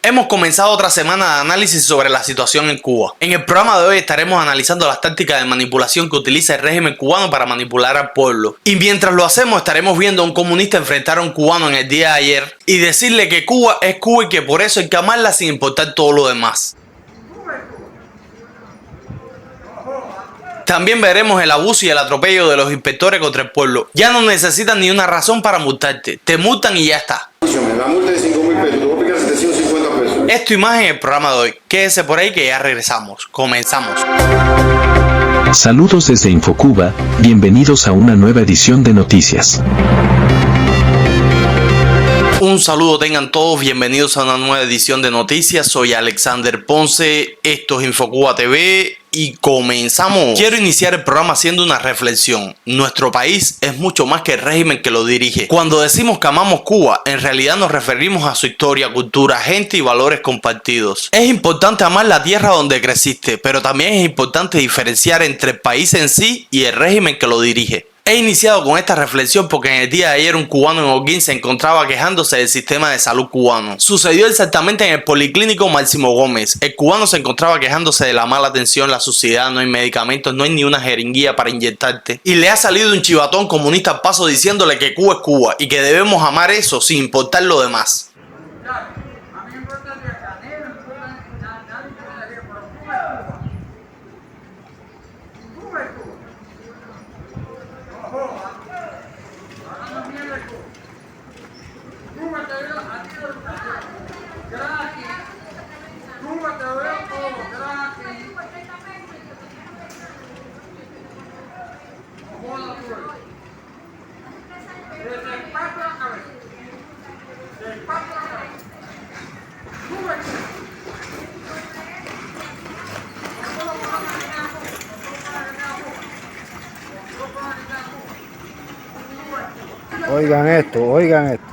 Hemos comenzado otra semana de análisis sobre la situación en Cuba. En el programa de hoy estaremos analizando las tácticas de manipulación que utiliza el régimen cubano para manipular al pueblo. Y mientras lo hacemos estaremos viendo a un comunista enfrentar a un cubano en el día de ayer y decirle que Cuba es Cuba y que por eso hay que amarla sin importar todo lo demás. También veremos el abuso y el atropello de los inspectores contra el pueblo. Ya no necesitan ni una razón para multarte, te multan y ya está. La multa de 5.000 pesos, tú vas a aplicar 750 pesos. Esto y más en el programa de hoy. Quédese por ahí que ya regresamos. Comenzamos. Saludos desde Infocuba, bienvenidos a una nueva edición de noticias. Un saludo tengan todos, bienvenidos a una nueva edición de noticias. Soy Alexander Ponce, esto es Infocuba TV y comenzamos. Quiero iniciar el programa haciendo una reflexión. Nuestro país es mucho más que el régimen que lo dirige. Cuando decimos que amamos Cuba, en realidad nos referimos a su historia, cultura, gente y valores compartidos. Es importante amar la tierra donde creciste, pero también es importante diferenciar entre el país en sí y el régimen que lo dirige. He iniciado con esta reflexión porque en el día de ayer un cubano en Holguín se encontraba quejándose del sistema de salud cubano. Sucedió exactamente en el Policlínico Máximo Gómez. El cubano se encontraba quejándose de la mala atención, la suciedad, no hay medicamentos, no hay ni una jeringuilla para inyectarte. Y le ha salido un chivatón comunista al paso diciéndole que Cuba es Cuba y que debemos amar eso sin importar lo demás. Oigan esto, oigan esto.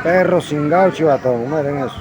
Perro cingado chivatón, miren eso.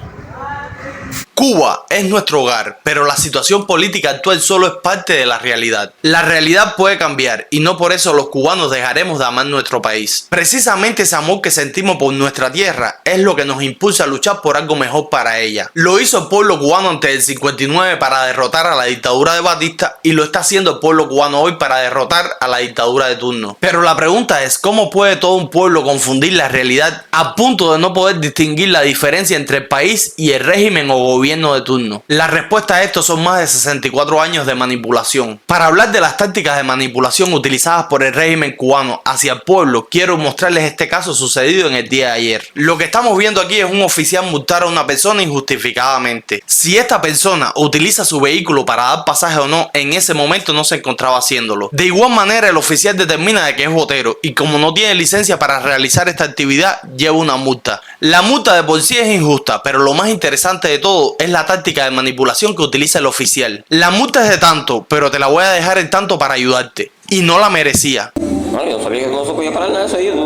Cuba es nuestro hogar, pero la situación política actual solo es parte de la realidad. La realidad puede cambiar y no por eso los cubanos dejaremos de amar nuestro país. Precisamente ese amor que sentimos por nuestra tierra es lo que nos impulsa a luchar por algo mejor para ella. Lo hizo el pueblo cubano antes del 59 para derrotar a la dictadura de Batista y lo está haciendo el pueblo cubano hoy para derrotar a la dictadura de turno. Pero la pregunta es, ¿cómo puede todo un pueblo confundir la realidad a punto de no poder distinguir la diferencia entre el país y el régimen o gobierno de turno? La respuesta a esto son más de 64 años de manipulación. Para hablar de las tácticas de manipulación utilizadas por el régimen cubano hacia el pueblo, quiero mostrarles este caso sucedido en el día de ayer. Lo que estamos viendo aquí es un oficial multar a una persona injustificadamente. Si esta persona utiliza su vehículo para dar pasaje o no, en ese momento no se encontraba haciéndolo. De igual manera, el oficial determina de que es botero y como no tiene licencia para realizar esta actividad, lleva una multa. La multa de por sí es injusta, pero lo más interesante de todo es la táctica de manipulación que utiliza el oficial. La multa es de tanto, pero te la voy a dejar en tanto para ayudarte. Y no la merecía. Bueno, yo sabía que no se podía parar nada de eso ahí. Estoy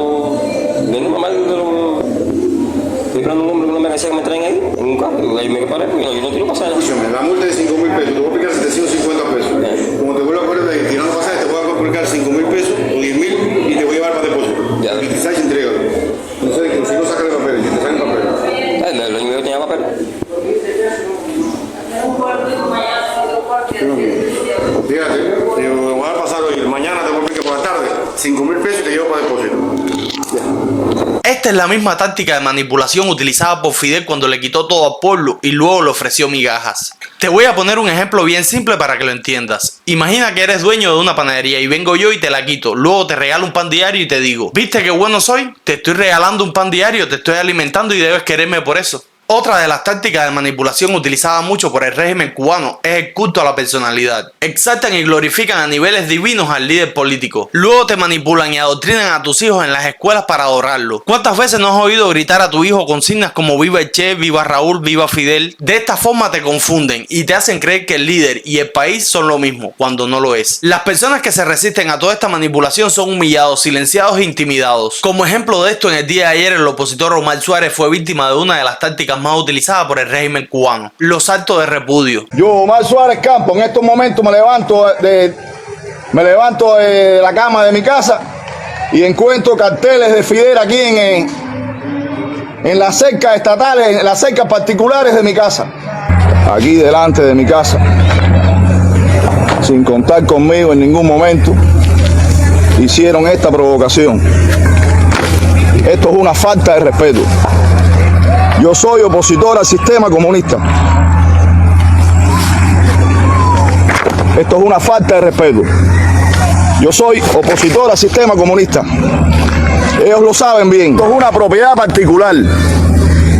esperando un hombre que no merecía que me traen ahí, en un carro. Y ahí me paré porque yo no quiero pasar. La multa de 5.000 pesos, tú vas a aplicar 750 pesos. Como te vuelvo a poner de tirando pasajes, te voy a aplicar 5.000 pesos o 10.000 y te voy a llevar para depósito. Ya. Y te sabes entrega. Entonces, si no sacas el papel, si te sacan el papel. Lo único que tenía papel. Fíjate, te voy a pasar hoy, mañana te voy a aplicar por la tarde, 5.000 pesos y te llevo para depósito. Esta es la misma táctica de manipulación utilizada por Fidel cuando le quitó todo al pueblo y luego le ofreció migajas. Te voy a poner un ejemplo bien simple para que lo entiendas. Imagina que eres dueño de una panadería y vengo yo y te la quito. Luego te regalo un pan diario y te digo, ¿viste qué bueno soy? Te estoy regalando un pan diario, te estoy alimentando y debes quererme por eso. Otra de las tácticas de manipulación utilizada mucho por el régimen cubano es el culto a la personalidad. Exaltan y glorifican a niveles divinos al líder político. Luego te manipulan y adoctrinan a tus hijos en las escuelas para adorarlo. ¿Cuántas veces no has oído gritar a tu hijo consignas como viva el Che, viva Raúl, viva Fidel? De esta forma te confunden y te hacen creer que el líder y el país son lo mismo, cuando no lo es. Las personas que se resisten a toda esta manipulación son humillados, silenciados e intimidados. Como ejemplo de esto, en el día de ayer el opositor Omar Suárez fue víctima de una de las tácticas más utilizadas por el régimen cubano: los actos de repudio. Yo, Omar Suárez Campos, en estos momentos me levanto de la cama de mi casa y encuentro carteles de Fidel aquí en las cercas estatales, en las cercas particulares de mi casa. Aquí delante de mi casa, sin contar conmigo en ningún momento, hicieron esta provocación. Esto es una falta de respeto. Yo soy opositor al sistema comunista. Esto es una falta de respeto. Yo soy opositor al sistema comunista. Ellos lo saben bien. Esto es una propiedad particular.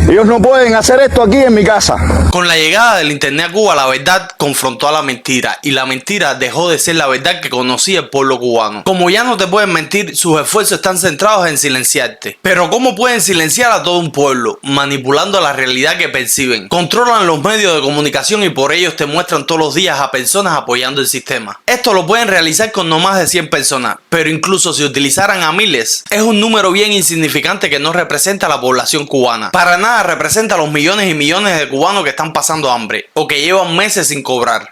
Ellos no pueden hacer esto aquí en mi casa. Con la llegada del internet a Cuba, la verdad confrontó a la mentira y la mentira dejó de ser la verdad que conocía el pueblo cubano. Como ya no te pueden mentir, sus esfuerzos están centrados en silenciarte. Pero ¿cómo pueden silenciar a todo un pueblo? Manipulando la realidad que perciben. Controlan los medios de comunicación y por ellos te muestran todos los días a personas apoyando el sistema. Esto lo pueden realizar con no más de 100 personas, pero incluso si utilizaran a miles, es un número bien insignificante que no representa a la población cubana. Para nada representa a los millones y millones de cubanos que están pasando hambre o que llevan meses sin cobrar.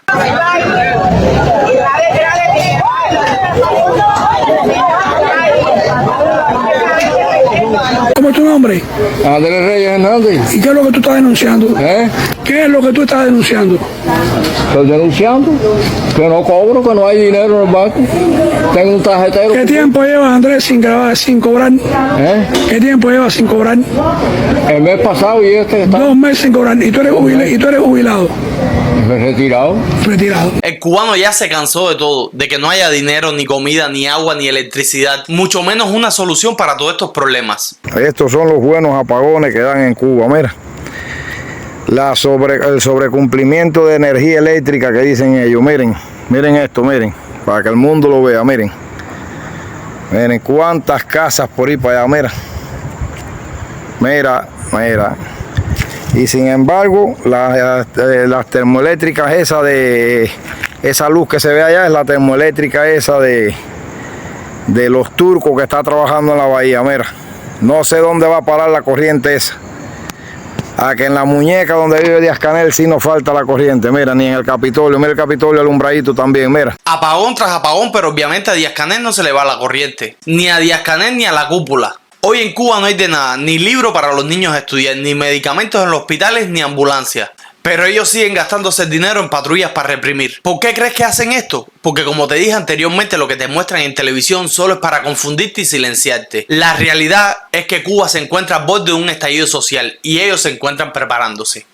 ¿Cómo es tu nombre? Andrés Reyes Hernández. ¿Y qué es lo que tú estás denunciando? ¿Qué es lo que tú estás denunciando? Estoy denunciando que no cobro, que no hay dinero en el banco. Tengo un tarjetero. ¿Qué tiempo llevas, Andrés, sin cobrar? ¿Qué tiempo llevas sin cobrar? El mes pasado y este está 2 meses sin cobrar. ¿Y tú eres jubilado? retirado. El cubano ya se cansó de todo, de que no haya dinero, ni comida, ni agua, ni electricidad, mucho menos una solución para todos estos problemas. Estos son los buenos apagones que dan en Cuba, mira. El sobrecumplimiento de energía eléctrica que dicen ellos, miren esto, para que el mundo lo vea, miren cuántas casas por ahí para allá, mira, y sin embargo las termoeléctricas esa luz que se ve allá es la termoeléctrica esa de los turcos que está trabajando en la bahía, no sé dónde va a parar la corriente esa. A que en la muñeca donde vive Díaz-Canel sí nos falta la corriente, ni en el Capitolio, mira el Capitolio alumbradito también, Apagón tras apagón, pero obviamente a Díaz-Canel no se le va la corriente, ni a Díaz-Canel ni a la cúpula. Hoy en Cuba no hay de nada, ni libro para los niños estudiar, ni medicamentos en los hospitales, ni ambulancias. Pero ellos siguen gastándose el dinero en patrullas para reprimir. ¿Por qué crees que hacen esto? Porque como te dije anteriormente, lo que te muestran en televisión solo es para confundirte y silenciarte. La realidad es que Cuba se encuentra al borde de un estallido social y ellos se encuentran preparándose.